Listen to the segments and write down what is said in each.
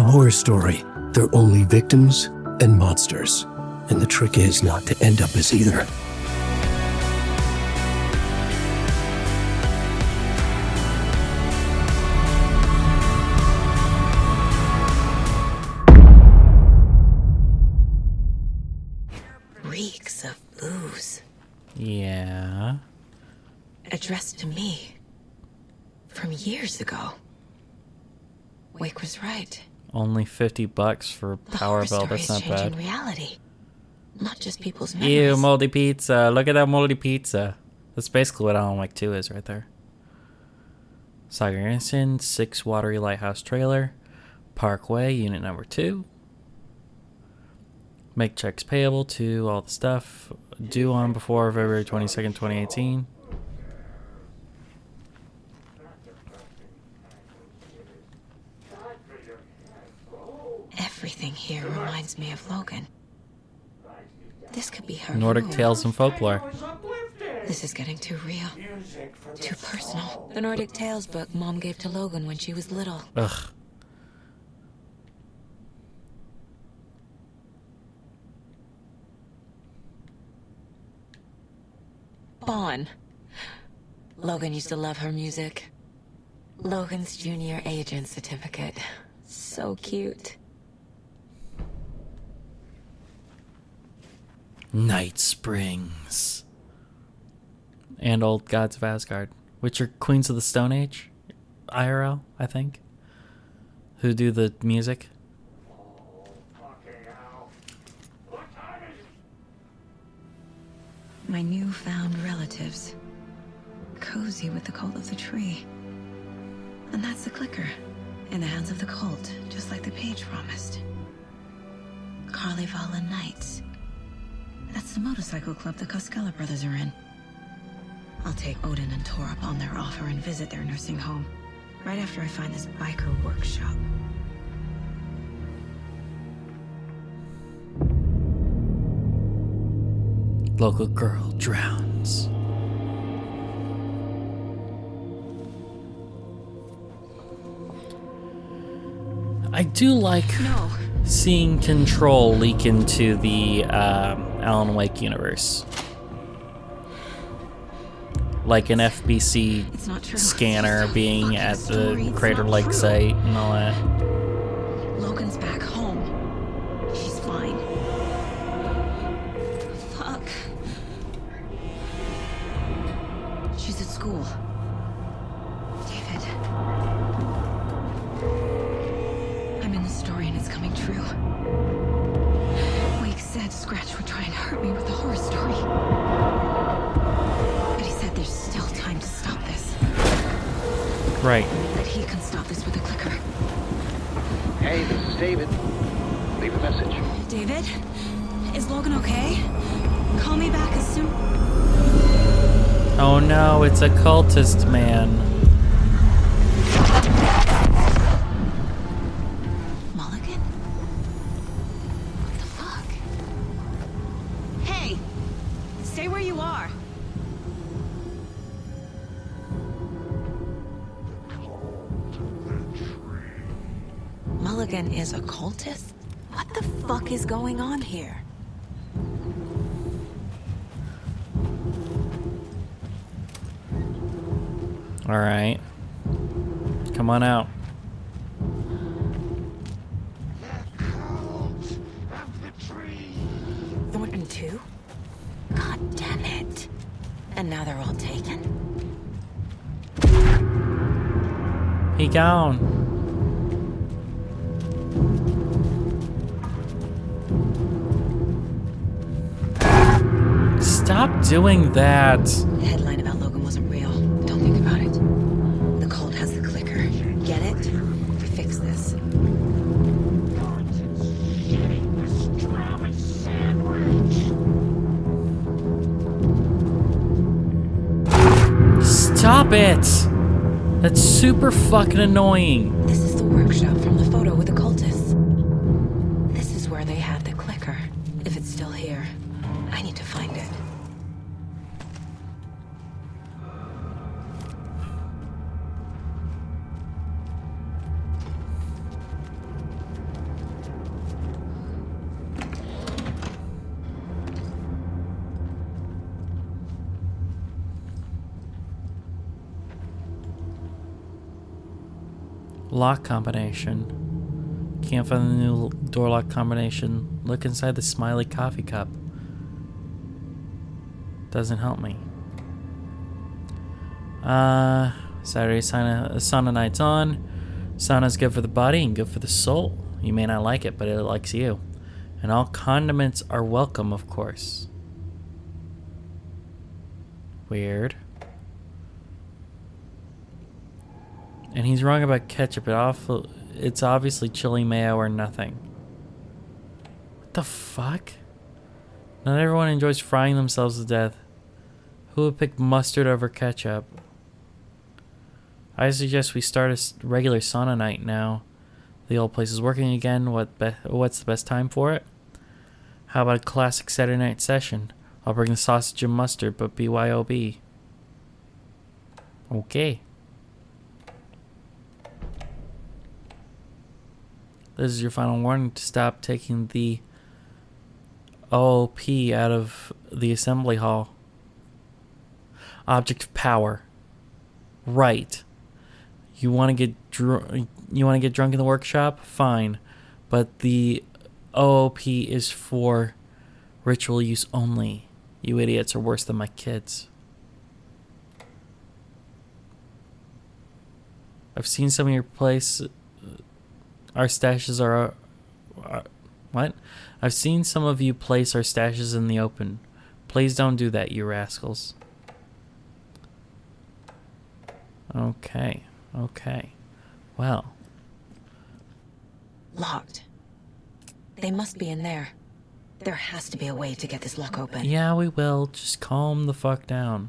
a horror story, they're only victims and monsters. And the trick is not to end up as either. Reeks of booze. Yeah. Addressed to me. From years ago. Wake was right. Only $50 for The horror Powerbell. That's stories not changing bad. reality. Not just people's memories. Ew, moldy pizza. Look at that moldy pizza. That's basically what Alan Wake 2 is right there. Saga Innocent, 6 Watery Lighthouse trailer. Parkway, unit number 2. Make checks payable to all the stuff. Due on before February 22nd, 2018. Everything here reminds me of Logan. This could be her Nordic room. Tales and Folklore. This is getting too real. Too personal. The Nordic Tales book Mom gave to Logan when she was little. Ugh. Bon. Logan used to love her music. Logan's junior agent certificate. So cute. Night Springs. And Old Gods of Asgard. Which are Queens of the Stone Age? IRL, I think. Who do the music. My newfound relatives. Cozy with the cult of the tree. And that's the clicker. In the hands of the cult, just like the page promised. Carlyvala Knights. That's the motorcycle club the Koskela brothers are in. I'll take Odin and Tor up on their offer and visit their nursing home. Right after I find this biker workshop. Local girl drowns. I do like seeing Control leak into the Alan Wake universe. Like an FBC scanner being at the Crater Lake site and all that. Logan's back home. She's fine. Fuck. She's at school. David. I'm in the story and it's coming true. Wake said Scratch would try and hurt me with the horror story. But he said there's still time to stop this. Right. That he can stop this with a clicker. Hey, this is David. Leave a message. David? Is Logan okay? Call me back as soon... Oh no, it's a cultist man. Mulligan? What the fuck? Hey! Stay where you are! Mulligan is a cultist? What the fuck is going on here? All right. Come on out. Thornton too? God damn it. And now they're all taken? He gone. Stop doing that. The headline about Logan wasn't real. Don't think about it. The cult has the clicker. Get it? Fix this. Stop it. That's super fucking annoying. This is the workshop from the photo with the cultists. This is where they have the clicker. If it's still here, I need to find it. Lock combination. Can't find the new door lock combination. Look inside the smiley coffee cup. Doesn't help me. Saturday sauna night's on. Sauna's good for the body and good for the soul. You may not like it, but it likes you. And all condiments are welcome, of course. Weird. And he's wrong about ketchup. It's obviously chili mayo or nothing. What the fuck? Not everyone enjoys frying themselves to death. Who would pick mustard over ketchup? I suggest we start a regular sauna night now. The old place is working again. What's the best time for it? How about a classic Saturday night session? I'll bring the sausage and mustard, but BYOB. Okay. This is your final warning to stop taking the OOP out of the assembly hall. Object of power. Right. You want to get drunk in the workshop? Fine. But the OOP is for ritual use only. You idiots are worse than my kids. I've seen some of your place. Our stashes are what? I've seen some of you place our stashes in the open. Please don't do that, you rascals. Okay. Okay. Well. Locked. They must be in there. There has to be a way to get this lock open. Yeah, we will. Just calm the fuck down.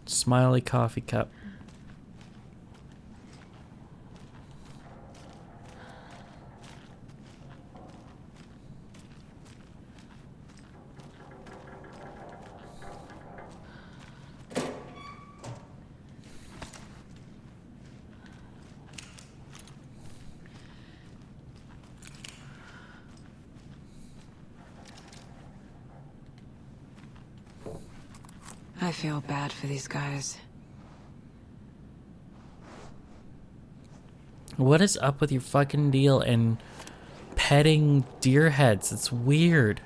Smiley coffee cup. I feel bad for these guys. What is up with your fucking deal and petting deer heads? It's weird.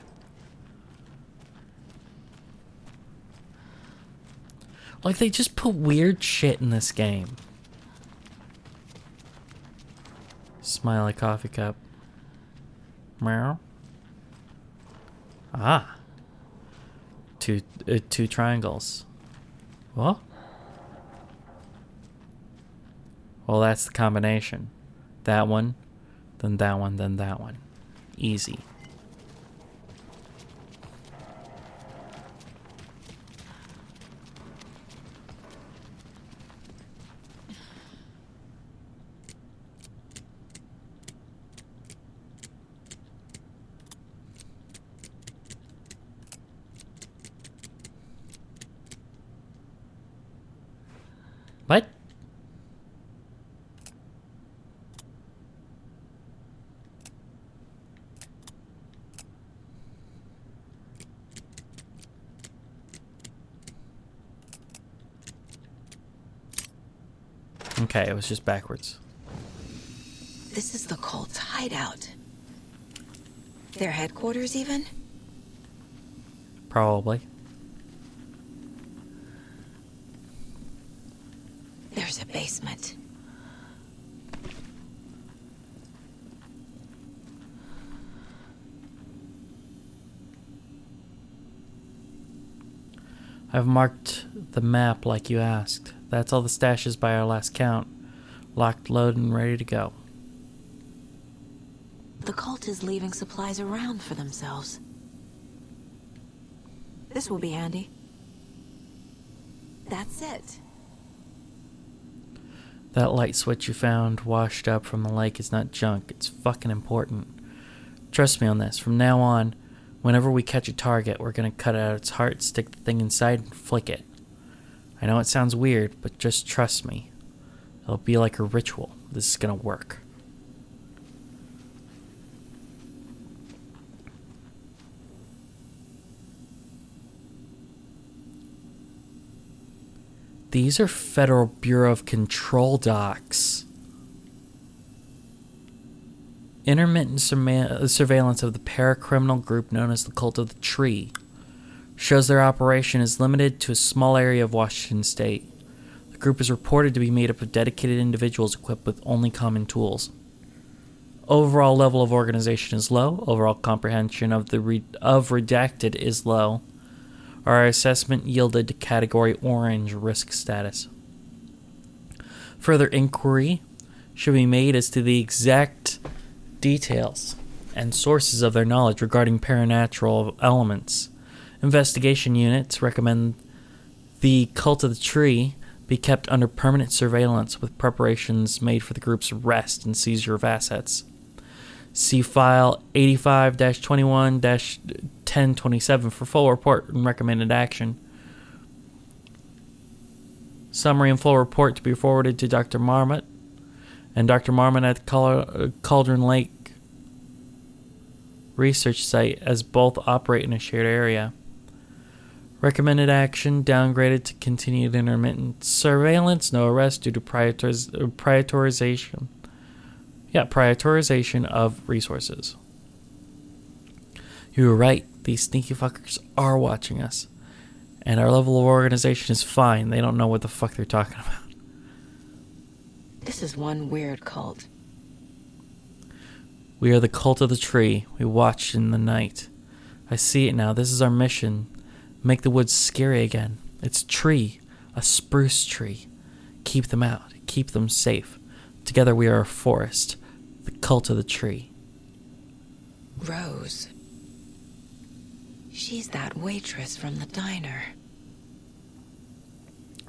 Like, they just put weird shit in this game. Smiley coffee cup. Meow. Ah. Two triangles. What? Well, that's the combination. That one, then that one, then that one. Easy. What? Okay, it was just backwards. This is the cult's hideout. Their headquarters, even? Probably. There's a basement. I've marked the map like you asked. That's all the stashes by our last count. Locked, loaded, and ready to go. The cult is leaving supplies around for themselves. This will be handy. That's it. That light switch you found washed up from the lake is not junk. It's fucking important. Trust me on this. From now on, whenever we catch a target, we're gonna cut out its heart, stick the thing inside, and flick it. I know it sounds weird, but just trust me. It'll be like a ritual. This is gonna work. These are Federal Bureau of Control docs. Intermittent surveillance of the paracriminal group known as the Cult of the Tree shows their operation is limited to a small area of Washington state. The group is reported to be made up of dedicated individuals equipped with only common tools. Overall level of organization is low. Overall comprehension of redacted is low. Our assessment yielded category orange risk status. Further inquiry should be made as to the exact details and sources of their knowledge regarding paranatural elements. Investigation units recommend the Cult of the Tree be kept under permanent surveillance with preparations made for the group's arrest and seizure of assets. See file 85-21-1027 for full report and recommended action. Summary and full report to be forwarded to Dr. Marmot and Dr. Marmot at the Cauldron Lake research site, as both operate in a shared area. Recommended action downgraded to continued intermittent surveillance, no arrest due to prioritization of resources. You were right. These sneaky fuckers are watching us. And our level of organization is fine. They don't know what the fuck they're talking about. This is one weird cult. We are the Cult of the Tree. We watched in the night. I see it now. This is our mission. Make the woods scary again. It's a tree. A spruce tree. Keep them out. Keep them safe. Together we are a forest. The Cult of the Tree. Rose. She's that waitress from the diner.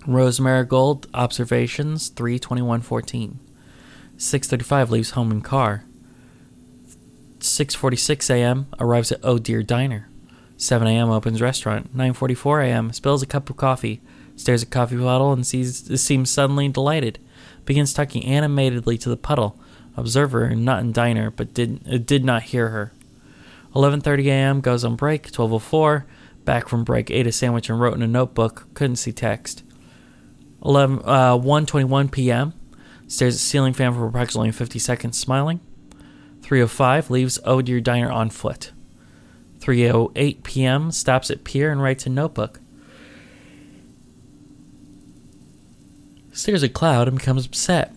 Rose Marigold, observations, 3/21/14. 6:35, leaves home in car. 6:46 a.m., arrives at Oh Dear Diner. 7 a.m., opens restaurant. 9:44 a.m., spills a cup of coffee, stares at coffee bottle and seems suddenly delighted. Begins talking animatedly to the puddle. Observer, not in diner, but did not hear her. 11:30 a.m., goes on break. 12:04, back from break, ate a sandwich and wrote in a notebook. Couldn't see text. 1:21 p.m., stares at ceiling fan for approximately 50 seconds, smiling. 3:05, leaves Oh Dear Diner on foot. 3:08 p.m., stops at pier and writes a notebook. Stares at cloud and becomes upset.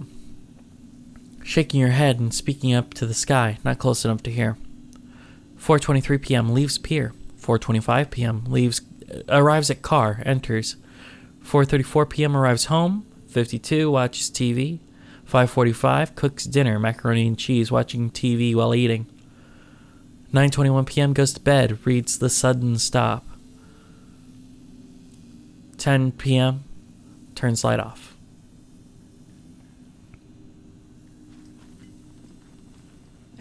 Shaking her head and speaking up to the sky, not close enough to hear. 4:23 p.m., leaves pier. 4:25 p.m., arrives at car, enters. 4:34 p.m., arrives home. 52, watches TV. 5:45, cooks dinner, macaroni and cheese, watching TV while eating. 9:21 p.m., goes to bed, reads The Sudden Stop. 10 p.m., turns light off.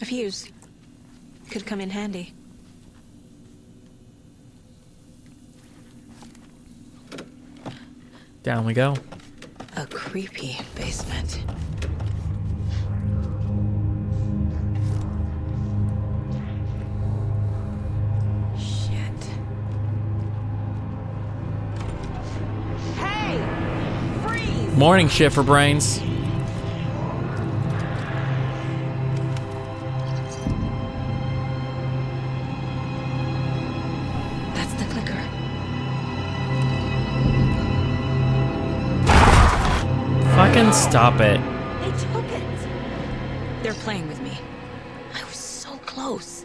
A fuse. Could come in handy. Down we go. A creepy basement. Shit. Hey! Freeze! Morning shift for brains. That's the clicker. Fucking stop it. They took it. They're playing with me. I was so close.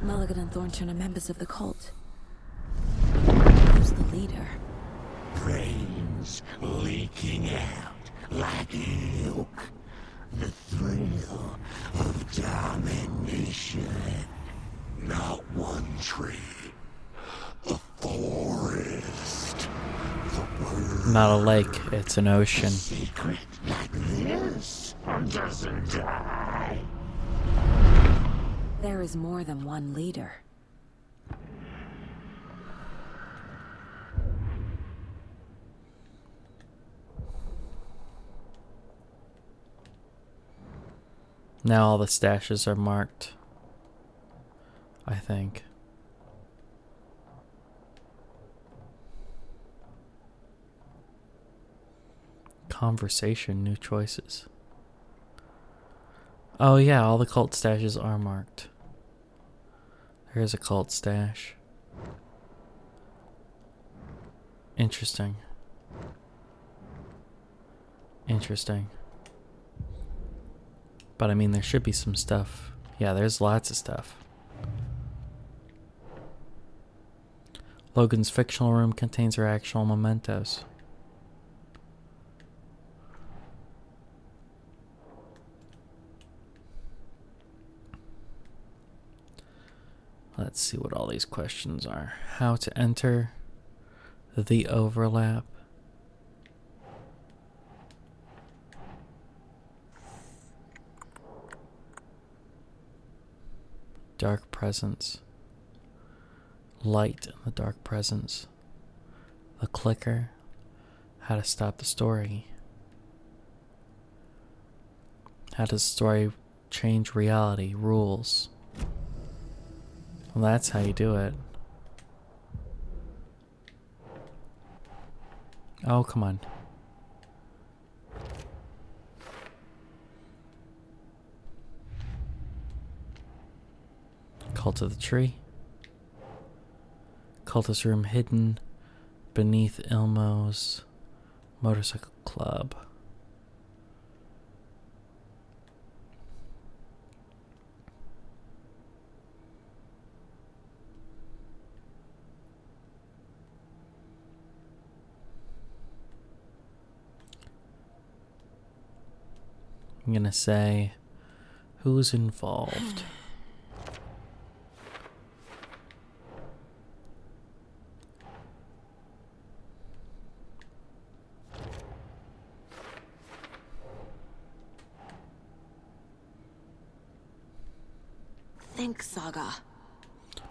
Mulligan and Thornton are members of the cult. Who's the leader? Brains leaking out like milk. The thrill of domination. Not one tree. A forest. The bird. Not a lake, it's an ocean. Secret like this doesn't die. There is more than one leader. Now all the stashes are marked, I think. Conversation, new choices. Oh yeah, all the cult stashes are marked. There's a cult stash. Interesting. Interesting. But I mean, there should be some stuff. Yeah, there's lots of stuff. Logan's fictional room contains her actual mementos. Let's see what all these questions are. How to enter the overlap. Dark presence. Light in the dark presence. The clicker. How to stop the story. How does the story change reality? Rules. Well, that's how you do it. Oh, come on. Cult of the Tree. Cultist room hidden beneath Ilmo's motorcycle club. I'm gonna say, who's involved? Think, Saga.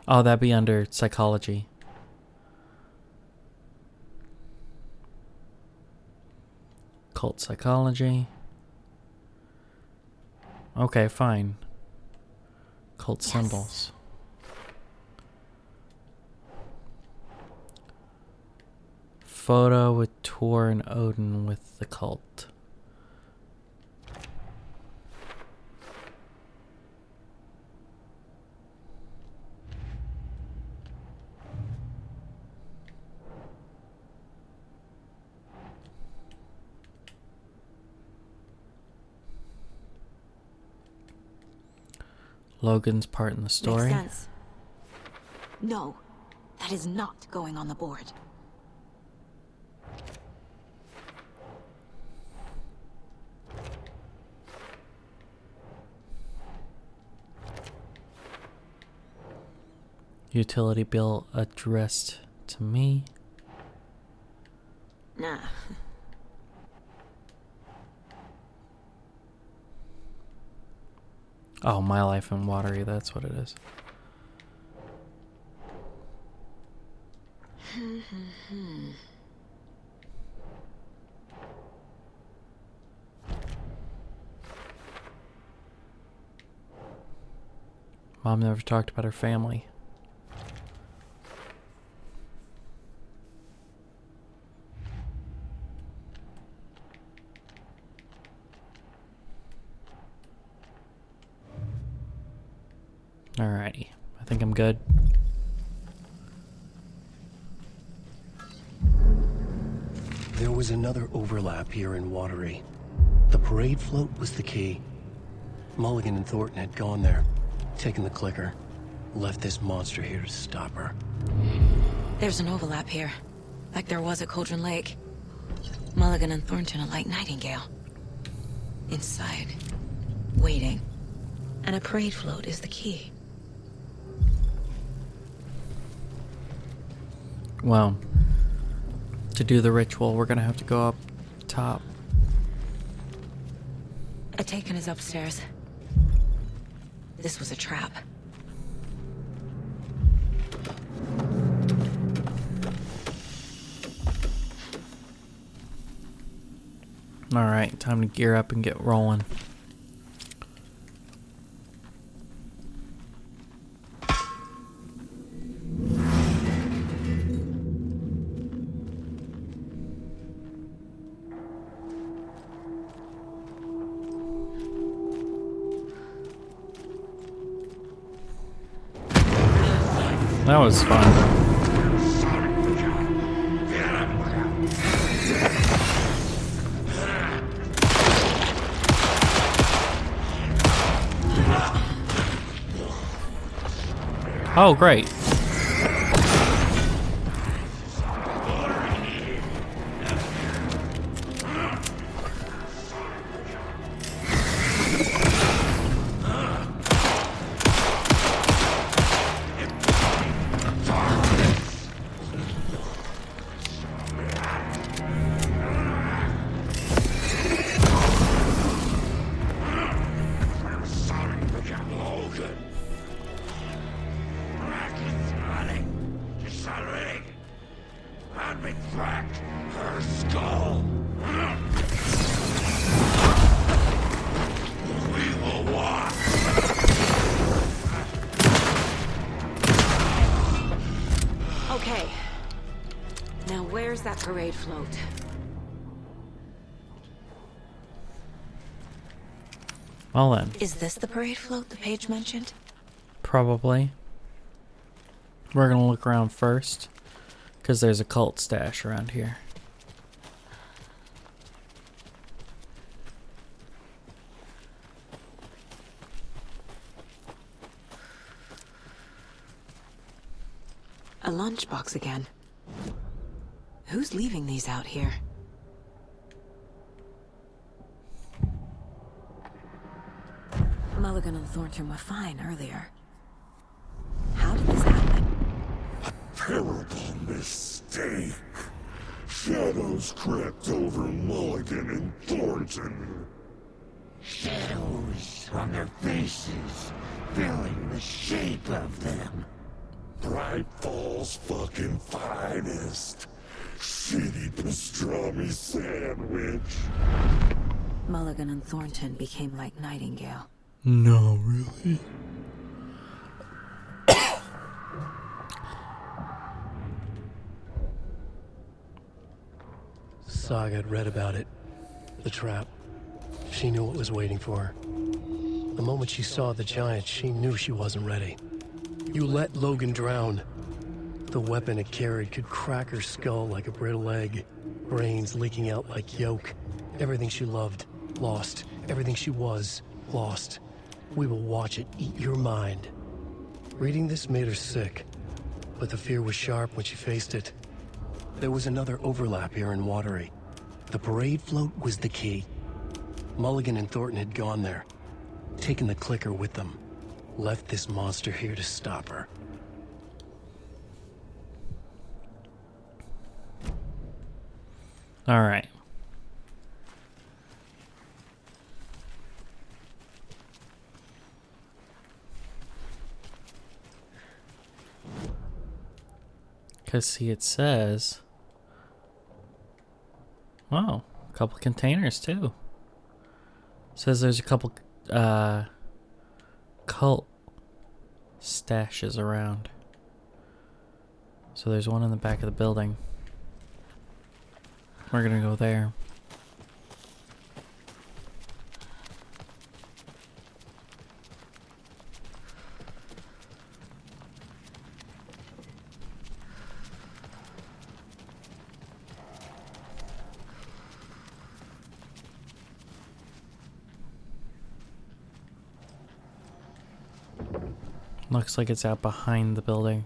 Oh, that'd be under psychology. Cult psychology. Okay, fine. Cult symbols. Photo with Tor and Odin with the cult. Logan's part in the story. Makes sense. No, that is not going on the board. Utility bill addressed to me. Nah. Oh, My Life in Watery, that's what it is. Mom never talked about her family. Alrighty, I think I'm good. There was another overlap here in Watery. The parade float was the key. Mulligan and Thornton had gone there, taken the clicker, left this monster here to stop her. There's an overlap here, like there was at Cauldron Lake. Mulligan and Thornton are like Nightingale. Inside, waiting. And a parade float is the key. Well, to do the ritual, we're gonna have to go up top. Atakan is upstairs. This was a trap. Alright, time to gear up and get rolling. That was fun. Oh, great. Her skull. We will watch. Okay. Now where's that parade float? Well then, Is this the parade float the page mentioned? probably. We're gonna look around first, because there's a cult stash around here. A lunchbox again. Who's leaving these out here? Mulligan and Thornton were fine earlier. How did this happen? Terrible mistake. Shadows crept over Mulligan and Thornton. Shadows on their faces, filling the shape of them. Bright Falls fucking finest. Shitty pastrami sandwich. Mulligan and Thornton became like Nightingale. No, really? Saga had read about it. The trap. She knew what was waiting for her. The moment she saw the giant, she knew she wasn't ready. You let Logan drown. The weapon it carried could crack her skull like a brittle egg. Brains leaking out like yolk. Everything she loved, lost. Everything she was, lost. We will watch it eat your mind. Reading this made her sick, but the fear was sharp when she faced it. There was another overlap here in Watery. The parade float was the key. Mulligan and Thornton had gone there, taken the clicker with them, left this monster here to stop her. All right. Because, see, it says... Wow, a couple containers, too. It says there's a couple, cult stashes around. So there's one in the back of the building. We're gonna go there. Looks like it's out behind the building.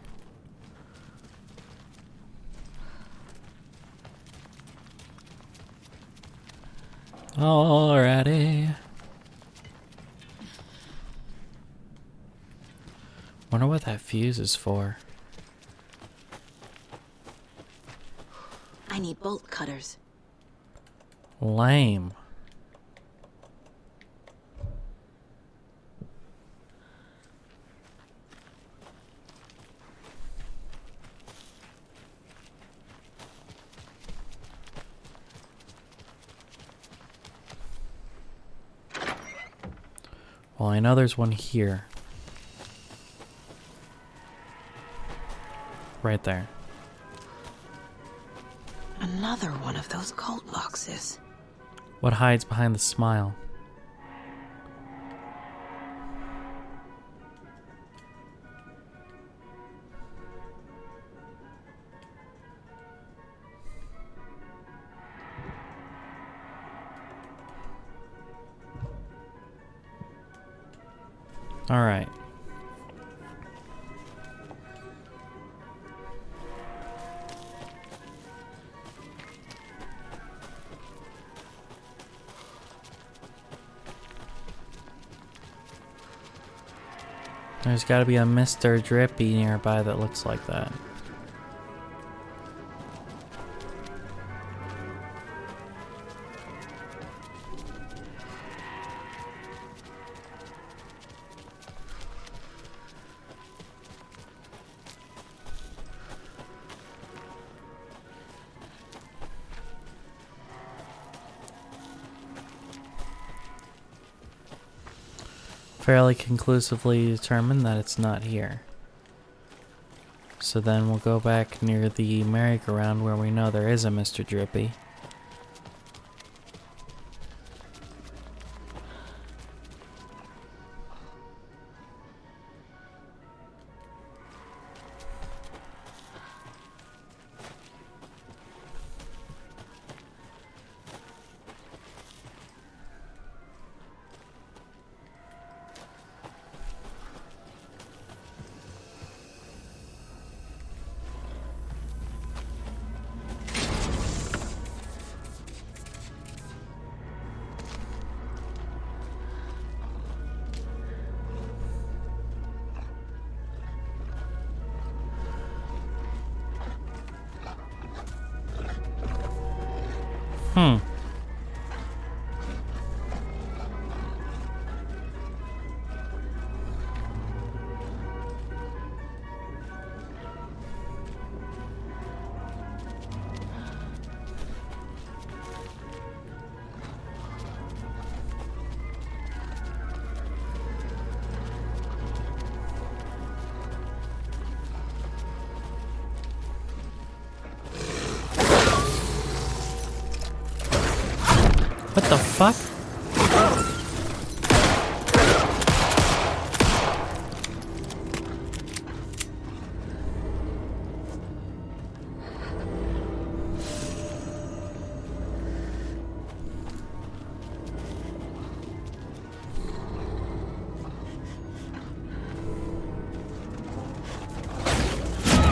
Alrighty. Wonder what that fuse is for. I need bolt cutters. Lame. Well, I know there's one here. Right there. Another one of those cult boxes. What hides behind the smile? Alright. There's gotta be a Mr. Drippy nearby that looks like that. Fairly conclusively determined that it's not here. So then we'll go back near the merry-go-round where we know there is a Mr. Drippy. What the fuck?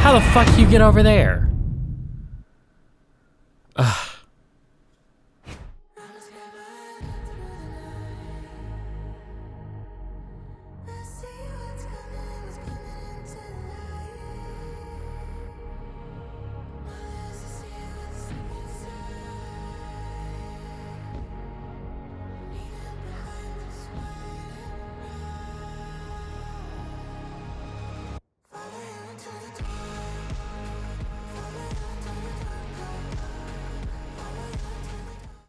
How the fuck you get over there?